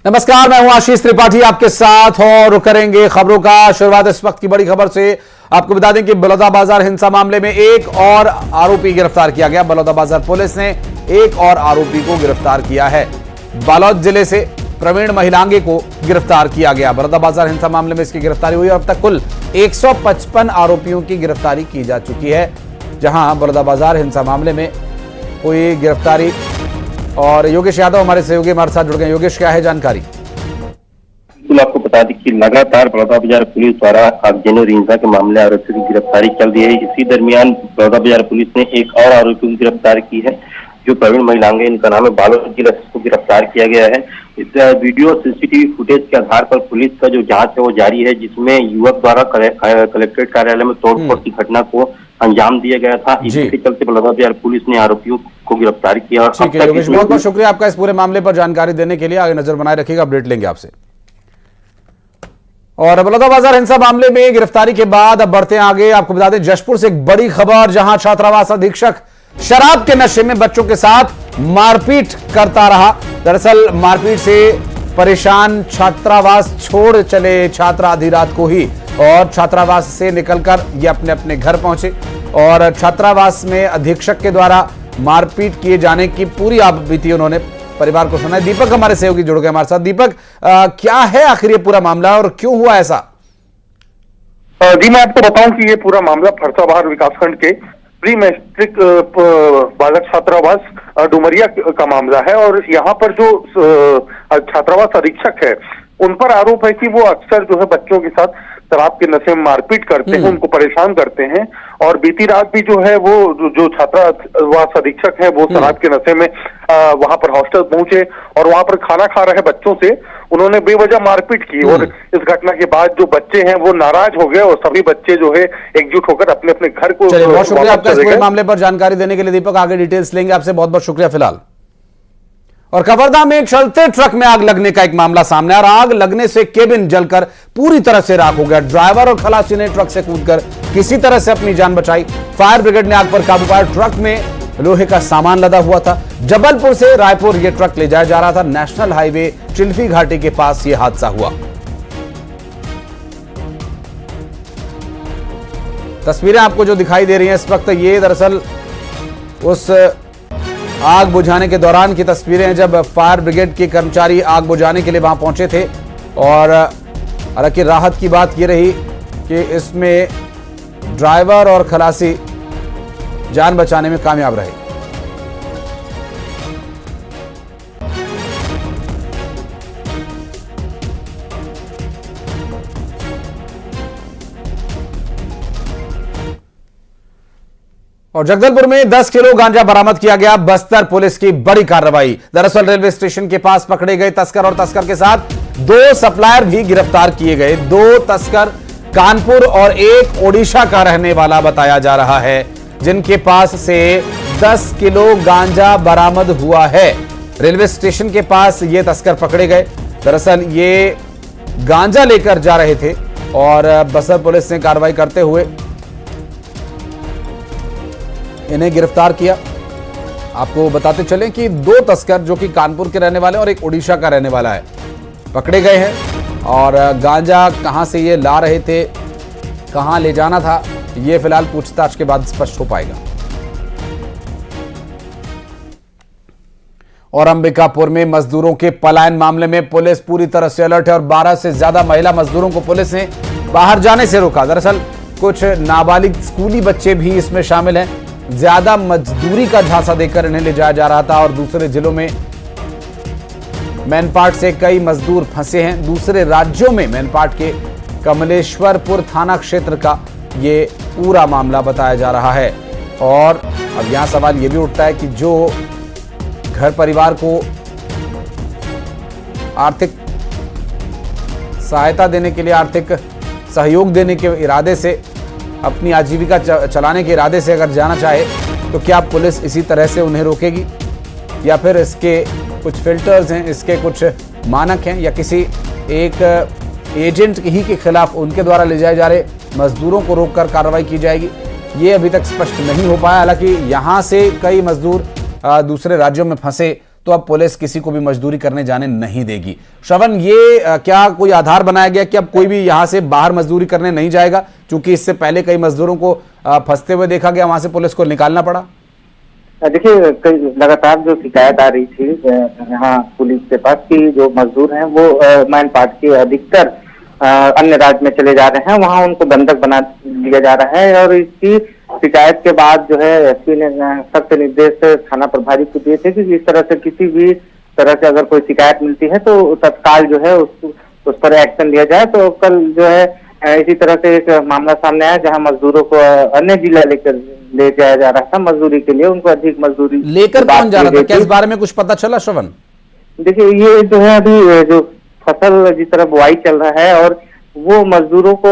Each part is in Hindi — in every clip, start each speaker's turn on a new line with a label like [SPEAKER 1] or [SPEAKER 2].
[SPEAKER 1] नमस्कार, मैं हूं आशीष त्रिपाठी आपके साथ और करेंगे खबरों का शुरुआत इस वक्त की बड़ी खबर से। आपको बता दें कि बलौदाबाजार हिंसा मामले में एक और आरोपी गिरफ्तार किया गया। बलौदाबाजार पुलिस ने एक और आरोपी को गिरफ्तार किया है। बालोद जिले से प्रवीण महिलांगे को गिरफ्तार किया गया। बलौदाबाजार हिंसा मामले में इसकी गिरफ्तारी हुई और अब तक कुल 155 आरोपियों की गिरफ्तारी की जा चुकी है। जहां बलौदाबाजार हिंसा मामले में हुई गिरफ्तारी और योगेश यादव हमारे सहयोगी हमारे साथ जुड़ गए। योगेश, क्या है जानकारी?
[SPEAKER 2] बिल्कुल, आपको बता दें कि लगातार बलौदाबाजार पुलिस द्वारा आगजनी और हिंसा के मामले आरोपियों की गिरफ्तारी चल रही है। इसी दरमियान बलौदाबाजार पुलिस ने एक और आरोपी को गिरफ्तार की है, जो प्रवीण महिलांगे, इनका नाम है। बालोद जिले को गिरफ्तार किया गया है। इस वीडियो सीसीटीवी फुटेज के आधार पर पुलिस का जो जांच है वो जारी है, जिसमें युवक द्वारा कलेक्ट्रेट कार्यालय में तोड़फोड़ की घटना को अंजाम दिया गया था। इसके चलते बलौदाबाजार पुलिस ने आरोपियों को गिरफ्तार किया।
[SPEAKER 1] ठीक है योगेश, बहुत बहुत शुक्रिया आपका इस पूरे मामले पर जानकारी देने के लिए। आगे नजर बनाए रखिएगा, अपडेट लेंगे आपसे। और बलौदाबाजार हिंसा मामले में गिरफ्तारी के बाद अब बढ़ते हैं आगे। आपको बता दें जशपुर से एक बड़ी खबर, जहां छात्रावास अधीक्षक शराब के नशे में बच्चों के साथ मारपीट करता रहा। दरअसल मारपीट से परेशान छात्रावास छोड़ चले छात्र आधी रात को ही, और छात्रावास से निकलकर ये अपने अपने घर पहुंचे और छात्रावास में अधीक्षक के द्वारा मारपीट किए जाने की पूरी आप बीती उन्होंने परिवार को सुनाई। दीपक हमारे सहयोगी जुड़ गए हमारे साथ। दीपक, क्या है आखिर ये पूरा मामला और क्यों हुआ ऐसा?
[SPEAKER 3] जी, मैं आपको बताऊं कि ये पूरा मामला फरसाबहार विकासखंड के प्री मैट्रिक बालक छात्रावास डुमरिया का मामला है। और यहाँ पर जो छात्रावास अधीक्षक है, उन पर आरोप है कि वो अक्सर जो है बच्चों के साथ शराब के नशे में मारपीट करते हैं, उनको परेशान करते हैं। और बीती रात भी जो है वो जो छात्रावास अधीक्षक है वो शराब के नशे में वहां पर हॉस्टल पहुंचे और वहां पर खाना खा रहे बच्चों से उन्होंने बेवजह मारपीट की। और इस घटना के बाद जो बच्चे हैं वो नाराज हो गए और सभी बच्चे जो है एकजुट होकर अपने अपने घर को।
[SPEAKER 1] बहुत शुक्रिया आपका इस पूरे मामले पर जानकारी देने के लिए दीपक। आगे डिटेल्स लेंगे आपसे, बहुत बहुत शुक्रिया फिलहाल। और कवर्धा में एक चलते ट्रक में आग लगने का एक मामला सामने आ रहा। आग लगने से केबिन जलकर पूरी तरह से राख हो गया। ड्राइवर और खलासी ने ट्रक से कूदकर किसी तरह से अपनी जान बचाई। फायर ब्रिगेड ने आग पर काबू पाया। ट्रक में लोहे का सामान लदा हुआ था। जबलपुर से रायपुर यह ट्रक ले जाया जा रहा था। नेशनल हाईवे चिल्फी घाटी के पास यह हादसा हुआ। तस्वीरें आपको जो दिखाई दे रही हैं इस वक्त, ये दरअसल उस आग बुझाने के दौरान की तस्वीरें हैं, जब फायर ब्रिगेड के कर्मचारी आग बुझाने के लिए वहां पहुंचे थे। और हालांकि राहत की बात यह रही कि इसमें ड्राइवर और खलासी जान बचाने में कामयाब रहे। और जगदलपुर में 10 किलो गांजा बरामद किया गया। बस्तर पुलिस की बड़ी कार्रवाई। दरअसल रेलवे स्टेशन के पास पकड़े गए तस्कर और तस्कर के साथ 2 सप्लायर भी गिरफ्तार किए गए। 2 तस्कर कानपुर और एक ओडिशा का रहने वाला बताया जा रहा है, जिनके पास से 10 किलो गांजा बरामद हुआ है। रेलवे स्टेशन के पास ये तस्कर पकड़े गए। दरअसल ये गांजा लेकर जा रहे थे और बस्तर पुलिस ने कार्रवाई करते हुए इन्हें गिरफ्तार किया। आपको बताते चलें कि 2 तस्कर जो कि कानपुर के रहने वाले और एक ओडिशा का रहने वाला है, पकड़े गए हैं। और गांजा कहां से ये ला रहे थे, कहां ले जाना था, ये फिलहाल पूछताछ के बाद स्पष्ट हो पाएगा। और अंबिकापुर में मजदूरों के पलायन मामले में पुलिस पूरी तरह से अलर्ट है और 12 से ज्यादा महिला मजदूरों को पुलिस ने बाहर जाने से रोका। दरअसल कुछ नाबालिग स्कूली बच्चे भी इसमें शामिल हैं। ज्यादा मजदूरी का झांसा देकर इन्हें ले जाया जा रहा था और दूसरे जिलों में मैनपाट से कई मजदूर फंसे हैं। दूसरे राज्यों में मैनपाट के कमलेश्वरपुर थाना क्षेत्र का ये पूरा मामला बताया जा रहा है। और अब यहां सवाल यह भी उठता है कि जो घर परिवार को आर्थिक सहायता देने के लिए, आर्थिक सहयोग देने के इरादे से, अपनी आजीविका चलाने के इरादे से अगर जाना चाहे, तो क्या पुलिस इसी तरह से उन्हें रोकेगी, या फिर इसके कुछ फिल्टर्स हैं, इसके कुछ मानक हैं, या किसी एक एजेंट ही के खिलाफ उनके द्वारा ले जाए जा रहे मजदूरों को रोककर कार्रवाई की जाएगी? ये अभी तक स्पष्ट नहीं हो पाया। हालांकि यहां से कई मजदूर दूसरे राज्यों में फंसे तो अब पुलिस किसी को भी मजदूरी करने जाने नहीं देगी। श्रवण, ये क्या कोई आधार बनाया गया कि अब कोई भी यहां से बाहर मजदूरी करने नहीं जाएगा, क्योंकि इससे पहले कई मजदूरों को फंसते हुए देखा गया, वहां से पुलिस को निकालना पड़ा?
[SPEAKER 4] देखिए, कई लगातार जो शिकायत आ रही थी यहाँ पुलिस के पास कि जो मजदूर हैं वो मैनपाट के अधिकतर अन्य राज्य में चले जा रहे हैं, वहाँ उनको बंधक बना दिया जा रहा है। और इसकी शिकायत के बाद जो है एसपी ने सख्त निर्देश थाना प्रभारी को दिए थे कि इस तरह से किसी भी तरह से अगर कोई शिकायत मिलती है तो तत्काल जो है उस पर एक्शन लिया जाए। तो कल जो है इसी तरह से एक मामला सामने आया जहां मजदूरों को अन्य जिला लेकर ले जाया जा रहा था मजदूरी के लिए, उनको अधिक मजदूरी
[SPEAKER 1] लेकर कौन जा रहा था, क्या इस बारे में कुछ पता चला श्रवण?
[SPEAKER 4] देखिए, ये जो है अभी जो फसल जिस तरह बुआई चल रहा है और वो मजदूरों को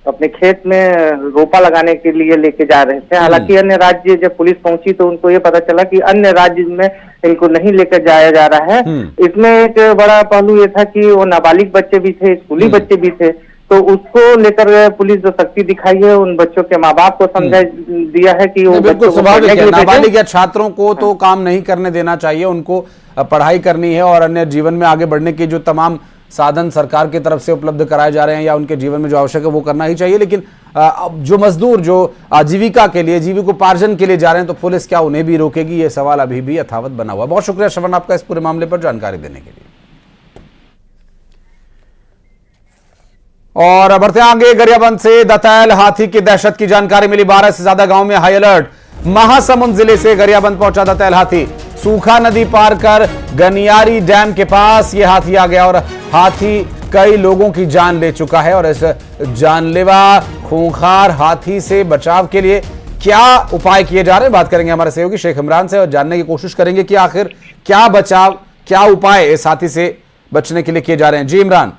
[SPEAKER 4] अपने खेत में रोपा लगाने के लिए लेके जा रहे थे। हालांकि अन्य राज्य जब पुलिस पहुंची तो उनको ये पता चला कि अन्य राज्य में इनको नहीं लेकर जाया जा रहा है। इसमें एक बड़ा पहलू ये था कि वो नाबालिग बच्चे भी थे, स्कूली बच्चे भी थे, तो उसको लेकर पुलिस जो सख्ती दिखाई है उन बच्चों के माँ बाप को समझा दिया है कि वो
[SPEAKER 1] बिल्कुल स्वाभाविक है, नाबालिग या छात्रों को तो काम नहीं करने देना चाहिए, उनको पढ़ाई करनी है और अन्य जीवन में आगे बढ़ने की जो तमाम साधन सरकार की तरफ से उपलब्ध कराए जा रहे हैं या उनके जीवन में जो आवश्यक है वो करना ही चाहिए। लेकिन जो मजदूर जो आजीविका के लिए, जीविकोपार्जन के लिए जा रहे हैं, तो पुलिस क्या उन्हें भी रोकेगी? ये सवाल अभी भी यथावत बना हुआ। बहुत शुक्रिया श्रवण आपका इस पूरे मामले पर जानकारी देने के लिए। और बढ़ते आगे, गरियाबंद से दंतैल हाथी की दहशत की जानकारी मिली। 12 से ज्यादा गांव में हाई अलर्ट। महासमुंद जिले से गरियाबंद पहुंचा दंतैल हाथी। सूखा नदी पार कर गनियारी डैम के पास यह हाथी आ गया और हाथी कई लोगों की जान ले चुका है। और इस जानलेवा खूंखार हाथी से बचाव के लिए क्या उपाय किए जा रहे हैं, बात करेंगे हमारे सहयोगी शेख इमरान से और जानने की कोशिश करेंगे कि आखिर क्या बचाव, क्या उपाय इस हाथी से बचने के लिए किए जा रहे हैं। जी इमरान।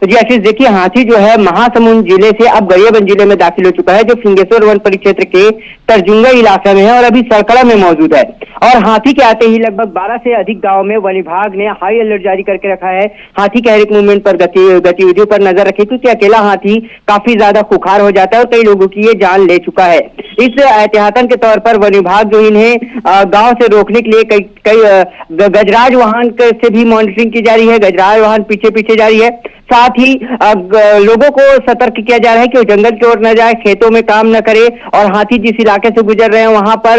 [SPEAKER 5] जी आशीष, देखिए, हाथी जो है महासमुंद जिले से अब गरियाबंद जिले में दाखिल हो चुका है, जो फिंगेश्वर वन परिक्षेत्र के तरजुंगा इलाके में है और अभी सरकड़ा में मौजूद है। और हाथी के आते ही लगभग 12 से अधिक गांव में वन विभाग ने हाई अलर्ट जारी करके रखा है। हाथी के हर एक मूवमेंट पर, गतिविधियों पर नजर रखी, क्योंकि अकेला हाथी काफी ज्यादा खुखार हो जाता है और कई लोगों की ये जान ले चुका है। इस एहतियातन के तौर पर वन विभाग जो इन्हें गांव से रोकने के लिए कई गजराज वाहन से भी मॉनिटरिंग की जा रही है। गजराज वाहन पीछे पीछे जा रही है। साथ ही लोगों को सतर्क किया जा रहा है कि वो जंगल की ओर न जाए, खेतों में काम न करे और हाथी जिस इलाके से गुजर रहे हैं वहां पर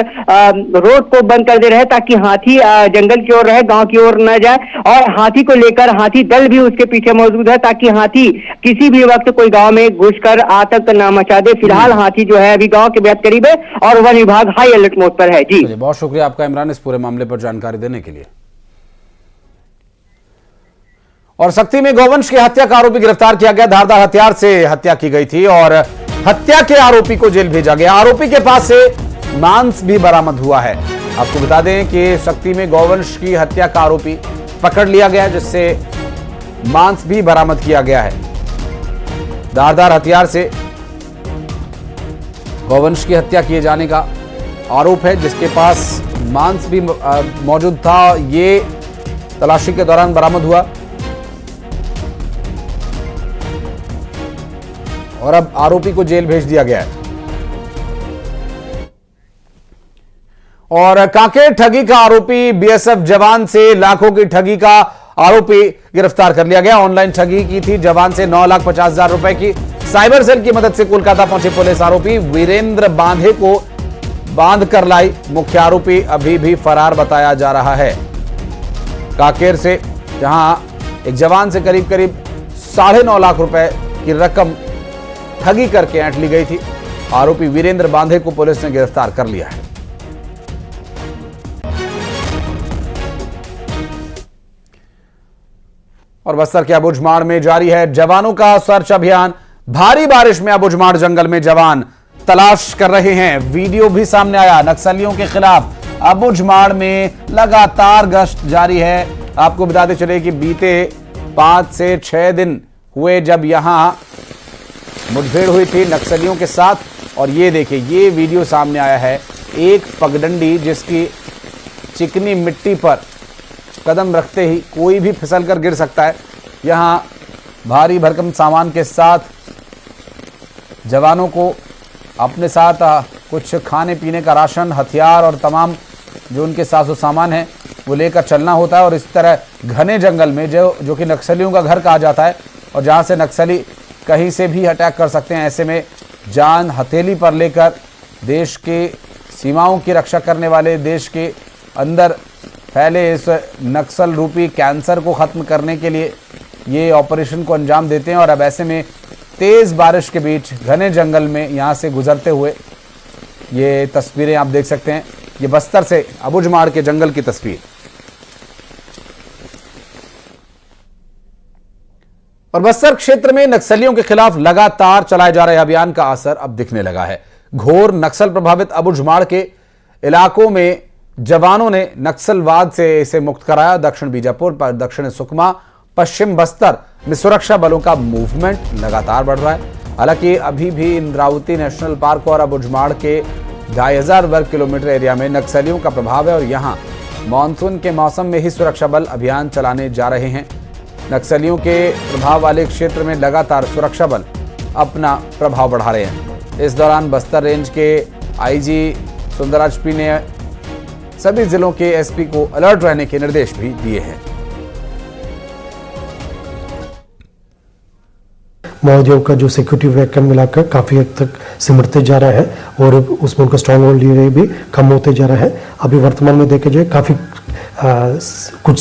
[SPEAKER 5] रोड को बंद कर दे रहे हैं ताकि हाथी जंगल की ओर रहे, गांव की ओर न जाए। और हाथी को लेकर हाथी दल भी उसके पीछे मौजूद है ताकि हाथी किसी भी वक्त कोई गांव में घुसकर आतंक न मचा दे। फिलहाल हाथी जो है अभी गांव के बेहद करीब है और वन विभाग हाई अलर्ट मोड पर है। जी
[SPEAKER 1] बहुत शुक्रिया आपका इमरान इस पूरे मामले पर जानकारी देने के लिए। और सक्ती में गौवंश की हत्या का आरोपी गिरफ्तार किया गया। धारदार हथियार से हत्या की गई थी और हत्या के आरोपी को जेल भेजा गया। आरोपी के पास से मांस भी बरामद हुआ है। आपको बता दें कि सक्ती में गौवंश की हत्या का आरोपी पकड़ लिया गया, जिससे मांस भी बरामद किया गया है। धारदार हथियार से गौवंश की हत्या किए जाने का आरोप है, जिसके पास मांस भी मौजूद था। ये तलाशी के दौरान बरामद हुआ और अब आरोपी को जेल भेज दिया गया है। और कांकेर ठगी का आरोपी, बीएसएफ जवान से लाखों की ठगी का आरोपी गिरफ्तार कर लिया गया। ऑनलाइन ठगी की थी जवान से 9,50,000 रुपए की। साइबर सेल की मदद से कोलकाता पहुंचे पुलिस। आरोपी वीरेंद्र बांधे को बांध कर लाई। मुख्य आरोपी अभी भी फरार बताया जा रहा है। कांकेर से जहां एक जवान से करीब 9.5 लाख रुपए की रकम ठगी करके ऐंठ ली गई थी। आरोपी वीरेंद्र बांधे को पुलिस ने गिरफ्तार कर लिया है। और बस्तर के अबुझमाड़ में जारी है जवानों का सर्च अभियान। भारी बारिश में अबुझमाड़ जंगल में जवान तलाश कर रहे हैं। वीडियो भी सामने आया। नक्सलियों के खिलाफ अबुझमाड़ में लगातार गश्त जारी है। आपको बताते चले कि बीते 5 से 6 दिन हुए जब यहां मुठभेड़ हुई थी नक्सलियों के साथ। और ये देखिए, ये वीडियो सामने आया है। एक पगडंडी जिसकी चिकनी मिट्टी पर कदम रखते ही कोई भी फिसल कर गिर सकता है। यहाँ भारी भरकम सामान के साथ जवानों को अपने साथ कुछ खाने पीने का राशन, हथियार और तमाम जो उनके साजो सामान है वो लेकर चलना होता है। और इस तरह घने जंगल में जो कि नक्सलियों का घर कहा जाता है और जहां से नक्सली कहीं से भी अटैक कर सकते हैं, ऐसे में जान हथेली पर लेकर देश के सीमाओं की रक्षा करने वाले, देश के अंदर फैले इस नक्सल रूपी कैंसर को खत्म करने के लिए ये ऑपरेशन को अंजाम देते हैं। और अब ऐसे में तेज बारिश के बीच घने जंगल में यहां से गुजरते हुए ये तस्वीरें आप देख सकते हैं। ये बस्तर से अबुझमाड़ के जंगल की तस्वीर। और बस्तर क्षेत्र में नक्सलियों के खिलाफ लगातार चलाए जा रहे अभियान का असर अब दिखने लगा है। घोर नक्सल प्रभावित अबुझमाड़ के इलाकों में जवानों ने नक्सलवाद से इसे मुक्त कराया। दक्षिण बीजापुर, दक्षिण सुकमा, पश्चिम बस्तर में सुरक्षा बलों का मूवमेंट लगातार बढ़ रहा है। हालांकि अभी भी इंद्रावती नेशनल पार्क और अबुझमाड़ के 2500 वर्ग किलोमीटर एरिया में नक्सलियों का प्रभाव है और यहां मानसून के मौसम में ही सुरक्षा बल अभियान चलाने जा रहे हैं। नक्सलियों के प्रभाव वाले क्षेत्र में लगातार सुरक्षा बल अपना प्रभाव बढ़ा रहे हैं। इस दौरान बस्तर रेंज के आईजी सुंदरराज पी ने सभी जिलों के एसपी को अलर्ट रहने के निर्देश भी दिए हैं।
[SPEAKER 6] माओवादियों का जो सिक्योरिटी वैक्यूम मिलाकर काफी हद तक सिमटते जा रहा है और उसमें उनका स्ट्रॉन्ग होल्ड लिए भी कम होते जा रहा है। अभी वर्तमान में देखे जाए काफी कुछ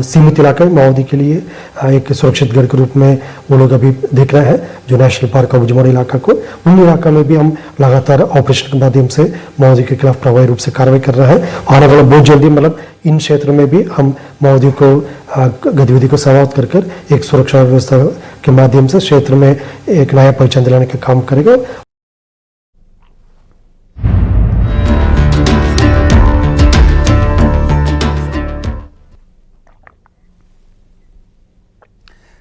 [SPEAKER 6] सीमित इलाके माओवादी के लिए एक सुरक्षित गढ़ के रूप में वो लोग अभी देख रहे हैं, जो नेशनल पार्क अबुझमाड़ इलाका को। उन इलाका में भी हम लगातार ऑपरेशन के माध्यम से माओवादी के खिलाफ प्रभावी रूप से कार्रवाई कर रहे हैं। आने वाला बहुत जल्दी मतलब इन क्षेत्र में भी हम माओवादियों को गतिविधि को समाप्त कर एक सुरक्षा व्यवस्था के माध्यम से क्षेत्र में एक नया पहचान दिलाने का काम करेगा।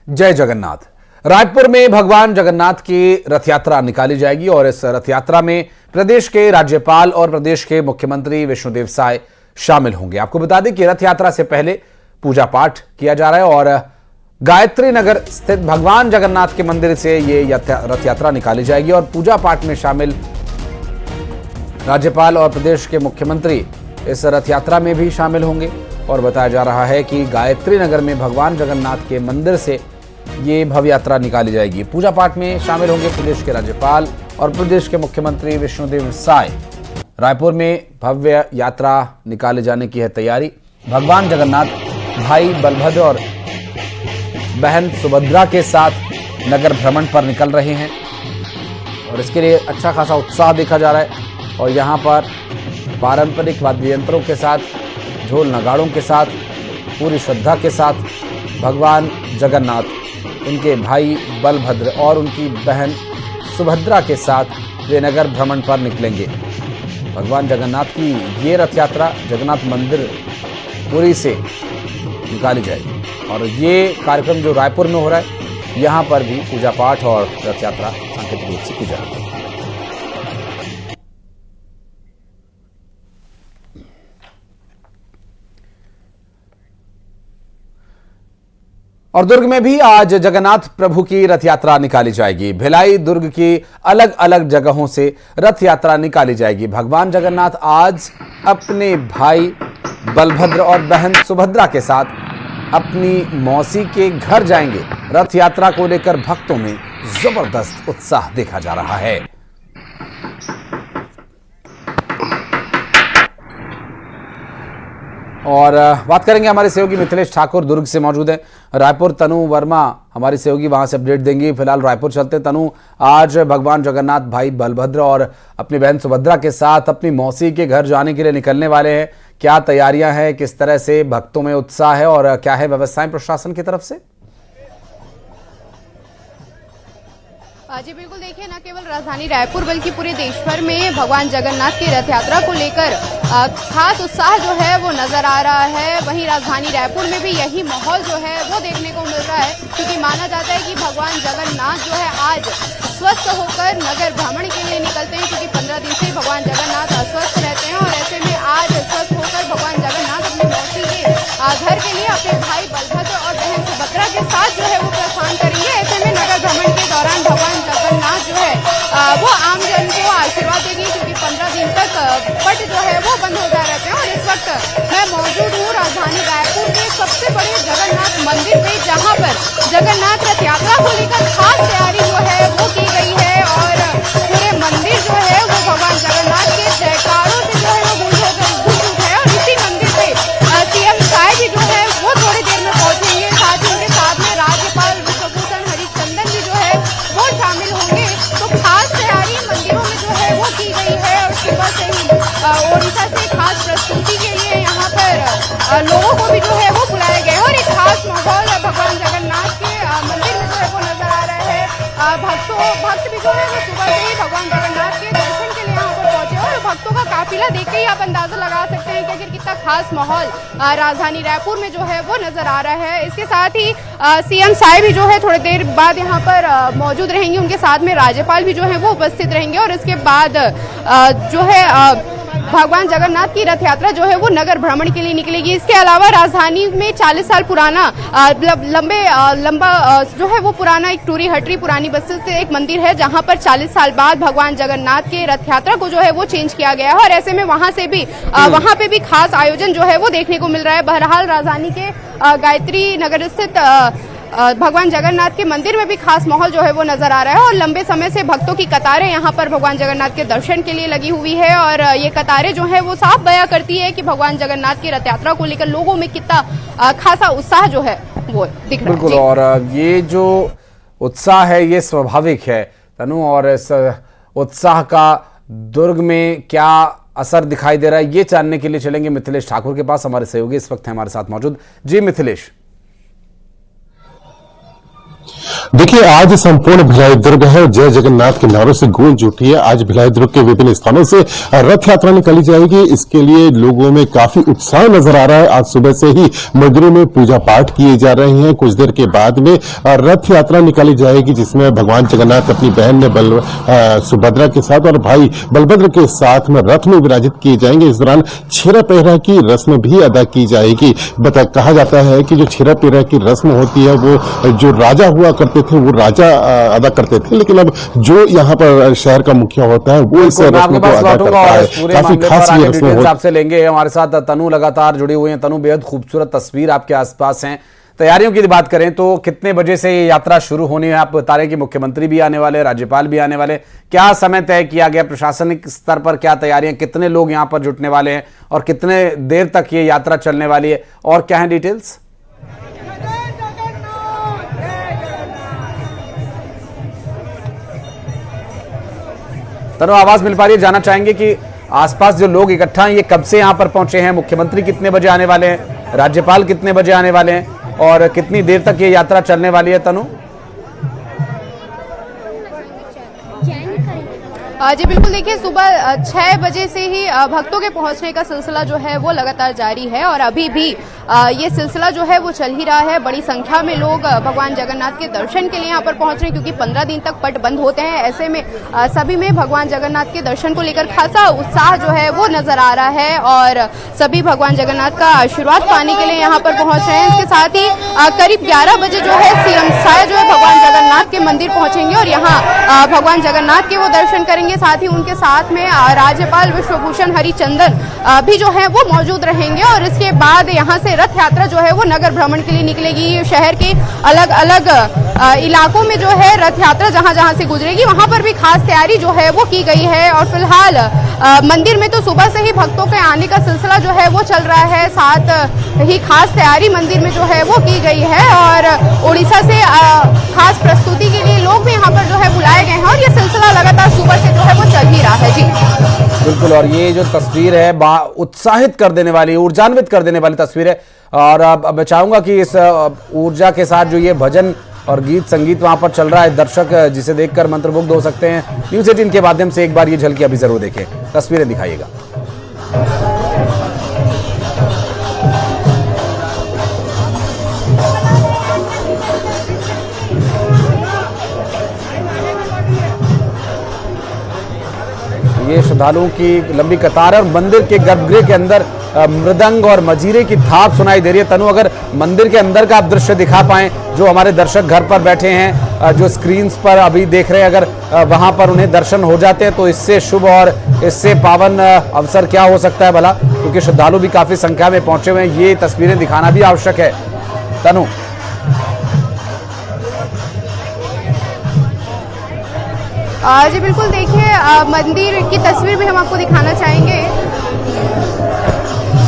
[SPEAKER 1] जय जगन्नाथ। रायपुर में भगवान जगन्नाथ की रथ यात्रा निकाली जाएगी और इस रथ यात्रा में प्रदेश के राज्यपाल और प्रदेश के मुख्यमंत्री विष्णुदेव साय शामिल होंगे। आपको बता दें कि रथ यात्रा से पहले पूजा पाठ किया जा रहा है और गायत्री नगर स्थित भगवान जगन्नाथ के मंदिर से ये रथ यात्रा निकाली जाएगी और पूजा पाठ में शामिल राज्यपाल और प्रदेश के मुख्यमंत्री इस रथ यात्रा में भी शामिल होंगे। और बताया जा रहा है कि गायत्री नगर में भगवान जगन्नाथ के मंदिर से ये भव्य यात्रा निकाली जाएगी। पूजा पाठ में शामिल होंगे प्रदेश के राज्यपाल और प्रदेश के मुख्यमंत्री विष्णुदेव साय। रायपुर में भव्य यात्रा निकाले जाने की है तैयारी। भगवान जगन्नाथ भाई बलभद्र और बहन सुभद्रा के साथ नगर भ्रमण पर निकल रहे हैं और इसके लिए अच्छा खासा उत्साह देखा जा रहा है। और यहाँ पर पारंपरिक वाद्य यंत्रों के साथ, ढोल नगाड़ों के साथ, पूरी श्रद्धा के साथ भगवान जगन्नाथ, उनके भाई बलभद्र और उनकी बहन सुभद्रा के साथ वे नगर भ्रमण पर निकलेंगे। भगवान जगन्नाथ की ये रथ यात्रा जगन्नाथ मंदिर पुरी से निकाली जाएगी और ये कार्यक्रम जो रायपुर में हो रहा है, यहाँ पर भी पूजा पाठ और रथ यात्रा सांकेतिक रूप से की जाएगी। और दुर्ग में भी आज जगन्नाथ प्रभु की रथ यात्रा निकाली जाएगी। भिलाई, दुर्ग की अलग अलग जगहों से रथ यात्रा निकाली जाएगी। भगवान जगन्नाथ आज अपने भाई बलभद्र और बहन सुभद्रा के साथ अपनी मौसी के घर जाएंगे। रथ यात्रा को लेकर भक्तों में जबरदस्त उत्साह देखा जा रहा है। और बात करेंगे हमारे सहयोगी मिथिलेश ठाकुर दुर्ग से मौजूद हैं। रायपुर तनु वर्मा हमारी सहयोगी वहां से अपडेट देंगी। फिलहाल रायपुर चलते। तनु, आज भगवान जगन्नाथ भाई बलभद्र और अपनी बहन सुभद्रा के साथ अपनी मौसी के घर जाने के लिए निकलने वाले हैं। क्या तैयारियां हैं, किस तरह से भक्तों में उत्साह है और क्या है व्यवस्थाएं प्रशासन की तरफ से?
[SPEAKER 7] जी बिल्कुल, देखिए न केवल राजधानी रायपुर बल्कि पूरे देश भर में भगवान जगन्नाथ की रथ यात्रा को लेकर खास उत्साह जो है वो नजर आ रहा है। वहीं राजधानी रायपुर में भी यही माहौल जो है वो देखने को मिल रहा है, क्योंकि माना जाता है कि भगवान जगन्नाथ जो है आज स्वस्थ होकर नगर भ्रमण के लिए निकलते हैं, क्योंकि 15 दिन से भगवान जगन्नाथ अस्वस्थ रहते हैं और ऐसे में आज स्वस्थ होकर भगवान जगन्नाथ अपनी मौसी के घर के लिए अपने भाई बलभद्र और बहन सुभद्रा के साथ जो है वो प्रस्थान करेंगे। ऐसे में नगर भ्रमण के दौरान भगवान जगन्नाथ जो है वो आमजन को आशीर्वाद देंगे, क्योंकि 15 दिन तक पट जो है वो बंद हो जा रहते हैं। और इस वक्त मैं मौजूद हूँ राजधानी रायपुर के सबसे बड़े जगन्नाथ मंदिर पे, जहाँ पर जगन्नाथ रथ यात्रा को लेकर खास तैयारी जो है वो की गई है और पूरे मंदिर जो है वो भगवान जगन्नाथ के जयकारों से जो है वो गूंज है। और इसी मंदिर पे सीएम साहिब भी जो है वो थोड़ी देर में पहुंचेंगे। साथ ही उनके साथ में राज्यपाल विश्वभूषण हरिचंदन भी जो है वो शामिल होंगे। तो खास तैयारी मंदिरों में जो है वो की गई है और सुबह से ही ओडिशा से खास प्रस्तुति के लिए यहाँ पर लोगों को भी जो है वो बुलाया गया है। और एक खास माहौल भगवान जगन्नाथ के मंदिर में जो है वो नजर आ रहा है। भक्त भी जो है वो सुबह से ही भगवान जगन्नाथ के दर्शन के लिए यहाँ पर पहुंचे और भक्तों का काफिला देख के ही आप अंदाजा लगा सकते हैं कि आखिर कितना खास माहौल राजधानी रायपुर में जो है वो नजर आ रहा है। इसके साथ ही सीएम साहिब भी जो है थोड़ी देर बाद यहाँ पर मौजूद रहेंगे। उनके साथ में राज्यपाल भी जो है वो उपस्थित रहेंगे और इसके बाद जो है भगवान जगन्नाथ की रथ यात्रा जो है वो नगर भ्रमण के लिए निकलेगी। इसके अलावा राजधानी में 40 साल पुराना लंबा जो है वो पुराना एक टूरी हटरी पुरानी बस्ती से एक मंदिर है, जहां पर 40 साल बाद भगवान जगन्नाथ के रथ यात्रा को जो है वो चेंज किया गया है। और ऐसे में वहां पे भी खास आयोजन जो है वो देखने को मिल रहा है। बहरहाल राजधानी के गायत्री नगर स्थित भगवान जगन्नाथ के मंदिर में भी खास माहौल जो है वो नजर आ रहा है और लंबे समय से भक्तों की कतारें यहाँ पर भगवान जगन्नाथ के दर्शन के लिए लगी हुई है। और ये कतारें जो है वो साफ बयां करती है कि भगवान जगन्नाथ की रथ यात्रा को लेकर लोगों में कितना खासा उत्साह जो है वो दिख रहा है।
[SPEAKER 1] बिल्कुल, और ये जो उत्साह है ये स्वाभाविक है तनु, और इस उत्साह का दुर्ग में क्या असर दिखाई दे रहा है ये जानने के लिए चलेंगे मिथिलेश ठाकुर के पास। हमारे सहयोगी इस वक्त है हमारे साथ मौजूद। जी मिथिलेश।
[SPEAKER 8] देखिए, आज संपूर्ण भिलाई दुर्ग है जय जगन्नाथ के नारों से गूंज उठी है। आज भिलाई दुर्ग के विभिन्न स्थानों से रथ यात्रा निकाली जाएगी। इसके लिए लोगों में काफी उत्साह नजर आ रहा है। आज सुबह से ही मंदिरों में पूजा पाठ किए जा रहे हैं। कुछ देर के बाद में रथ यात्रा निकाली जाएगी, जिसमें भगवान जगन्नाथ अपनी बहन सुभद्रा के साथ और भाई बलभद्र के साथ में रथ में विराजित किए जाएंगे। इस दौरान छेरा पहरा की रस्म भी अदा की जाएगी। कहा जाता है कि जो छेरा पहरा की रस्म होती है वो जो राजा हुआ करते थे वो राजा अदा करते थे, लेकिन अब जो यहाँ पर शहर का मुखिया होता है वो इस रस्म को अदा करता है। काफी खास ये रस्म
[SPEAKER 1] आपसे लेंगे। हमारे साथ तनु लगातार जुड़ी हुई है। तनु, बेहद खूबसूरत तस्वीर आपके आसपास है। तैयारियों की बात करें तो कितने बजे से ये यात्रा शुरू होनी है? आप बता रहे हैं कि मुख्यमंत्री भी आने वाले, राज्यपाल भी आने वाले। क्या समय तय किया गया? प्रशासनिक स्तर पर क्या तैयारियां, कितने लोग यहाँ पर जुटने वाले हैं और कितने देर तक ये यात्रा चलने वाली है, और क्या है डिटेल्स? तनु, आवाज मिल पा रही है? जानना चाहेंगे कि आसपास जो लोग इकट्ठा हैं ये कब से यहाँ पर पहुंचे हैं? मुख्यमंत्री कितने बजे आने वाले हैं? राज्यपाल कितने बजे आने वाले हैं? और कितनी देर तक ये यात्रा चलने वाली है? तनु
[SPEAKER 7] जी बिल्कुल, देखिए सुबह 6 बजे से ही भक्तों के पहुंचने का सिलसिला जो है वो लगातार जारी है और अभी भी ये सिलसिला जो है वो चल ही रहा है। बड़ी संख्या में लोग भगवान जगन्नाथ के दर्शन के लिए यहाँ पर पहुंच रहे हैं, क्योंकि 15 दिन तक पट बंद होते हैं। ऐसे में सभी में भगवान जगन्नाथ के दर्शन को लेकर खासा उत्साह जो है वो नजर आ रहा है और सभी भगवान जगन्नाथ का आशीर्वाद पाने के लिए यहाँ पर पहुंच रहे हैं। इसके साथ ही करीब 11 बजे जो है सीएम साहिब जो है भगवान जगन्नाथ के मंदिर पहुंचेंगे और यहाँ भगवान जगन्नाथ के वो दर्शन करेंगे। साथ ही उनके साथ में राज्यपाल विश्वभूषण हरिचंदन भी जो है वो मौजूद रहेंगे और इसके बाद यहाँ से रथ यात्रा जो है वो नगर भ्रमण के लिए निकलेगी। शहर के अलग अलग इलाकों में जो है रथ यात्रा जहाँ जहाँ से गुजरेगी वहाँ पर भी खास तैयारी जो है वो की गई है। और फिलहाल मंदिर में तो सुबह से ही भक्तों के आने का सिलसिला जो है वो चल रहा है, साथ ही खास तैयारी मंदिर में जो है वो की गई है और उड़ीसा से खास प्रस्तुति के लिए लोग भी यहाँ पर जो है बुलाए गए हैं और ये सिलसिला लगातार सुबह से जो है वो चल ही रहा है। जी
[SPEAKER 1] बिल्कुल, और ये जो तस्वीर है उत्साहित कर देने वाली, ऊर्जान्वित कर देने वाली तस्वीर है। और अब मैं चाहूंगा कि इस ऊर्जा के साथ जो ये भजन और गीत संगीत वहां पर चल रहा है, दर्शक जिसे देखकर मंत्रमुग्ध हो सकते हैं। न्यूज़ 18 के माध्यम से एक बार ये झलकी अभी जरूर देखें, तस्वीरें दिखाइएगा। ये श्रद्धालुओं की लंबी कतार है और मंदिर के गर्भगृह के अंदर मृदंग और मजीरे की थाप सुनाई दे रही है। तनु, अगर मंदिर के अंदर का आप दृश्य दिखा पाएं, जो हमारे दर्शक घर पर बैठे हैं, जो स्क्रीन्स पर अभी देख रहे हैं, अगर वहां पर उन्हें दर्शन हो जाते हैं तो इससे शुभ और इससे पावन अवसर क्या हो सकता है भला, क्योंकि श्रद्धालु भी काफी संख्या में पहुंचे हुए हैं। ये तस्वीरें दिखाना भी आवश्यक है। तनु,
[SPEAKER 7] जी बिल्कुल, देखिए मंदिर की तस्वीर भी हम आपको दिखाना चाहेंगे।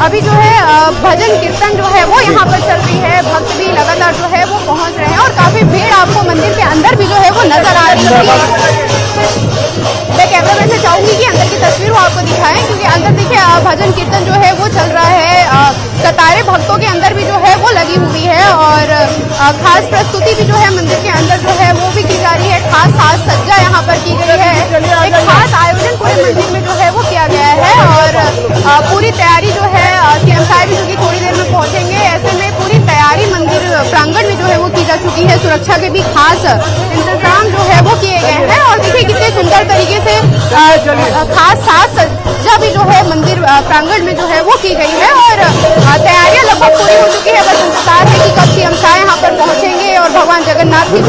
[SPEAKER 7] अभी जो है भजन कीर्तन जो है वो यहाँ पर चल रही है, भक्त भी लगातार जो है वो पहुँच रहे हैं और काफी भीड़ आपको मंदिर के अंदर भी जो है वो नजर आ रही है। मैं कैमरामैन से चाहूंगी कि अंदर की तस्वीर वो आपको दिखाएं, क्योंकि अंदर देखिए भजन कीर्तन जो है वो चल रहा है। कतारें भक्तों के अंदर भी जो है वो लगी हुई है और खास प्रस्तुति भी जो है मंदिर के अंदर जो है वो भी की जा रही है। खास साज सज्जा यहाँ पर की गई है, एक खास आयोजन पूरे मंदिर में जो है वो किया गया है और पूरी तैयारी जो है सीएम साहब भी क्योंकि थोड़ी देर में पहुंचेंगे, ऐसे में पूरी तैयारी मंदिर प्रांगण में जो है वो की जा चुकी है। सुरक्षा के भी खास इंतजाम जो है वो किए गए हैं और देखिए कितने सुंदर तरीके से खास साज सज्जा भी जो है मंदिर प्रांगण में जो है वो की गई है और तैयारियां लगभग पूरी हो चुकी है। बस इंतजार है कि कब सीएम साहब यहाँ पर पहुंचेंगे और भगवान जगन्नाथ की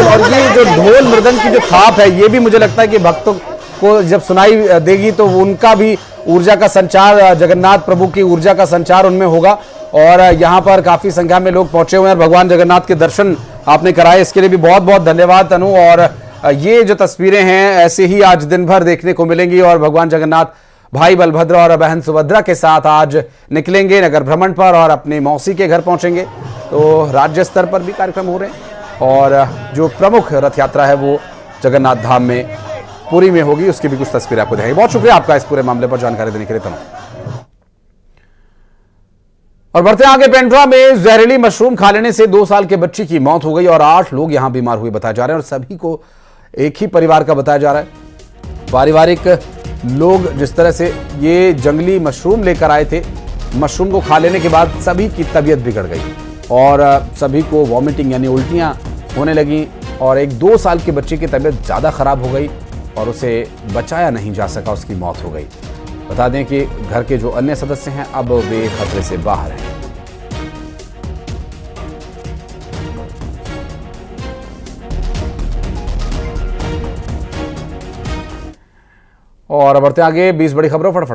[SPEAKER 1] जो ढोल मृदंग की जो थाप है, ये भी मुझे लगता है कि भक्तों को जब सुनाई देगी तो उनका भी ऊर्जा का संचार, जगन्नाथ प्रभु की ऊर्जा का संचार उनमें होगा। और यहाँ पर काफी संख्या में लोग पहुंचे हुए हैं, भगवान जगन्नाथ के दर्शन आपने कराए, इसके लिए भी बहुत बहुत धन्यवाद तनु। और ये जो तस्वीरें हैं ऐसे ही आज दिन भर देखने को मिलेंगी और भगवान जगन्नाथ भाई बलभद्र और बहन सुभद्रा के साथ आज निकलेंगे नगर भ्रमण पर और अपनी मौसी के घर पहुंचेंगे। तो राज्य स्तर पर भी कार्यक्रम हो रहे हैं और जो प्रमुख रथ यात्रा है वो जगन्नाथ धाम में पुरी में होगी, उसकी भी कुछ तस्वीरें आपको दिखाएंगे। बहुत शुक्रिया आपका इस पूरे मामले पर जानकारी देने के लिए तनु। और बढ़ते आगे, पेंड्रा में जहरीली मशरूम खा लेने से 2 साल के बच्ची की मौत हो गई और 8 लोग यहां बीमार हुए बताए जा रहे हैं और सभी को एक ही परिवार का बताया जा रहा है। पारिवारिक लोग जिस तरह से ये जंगली मशरूम लेकर आए थे, मशरूम को खा लेने के बाद सभी की तबीयत बिगड़ गई और सभी को वॉमिटिंग यानी उल्टियां होने लगी और एक 2 साल के बच्चे की तबीयत ज़्यादा खराब हो गई और उसे बचाया नहीं जा सका, उसकी मौत हो गई। बता दें कि घर के जो अन्य सदस्य हैं अब वे खतरे से बाहर हैं। और बढ़ते आगे 20 बड़ी खबरों फटाफट।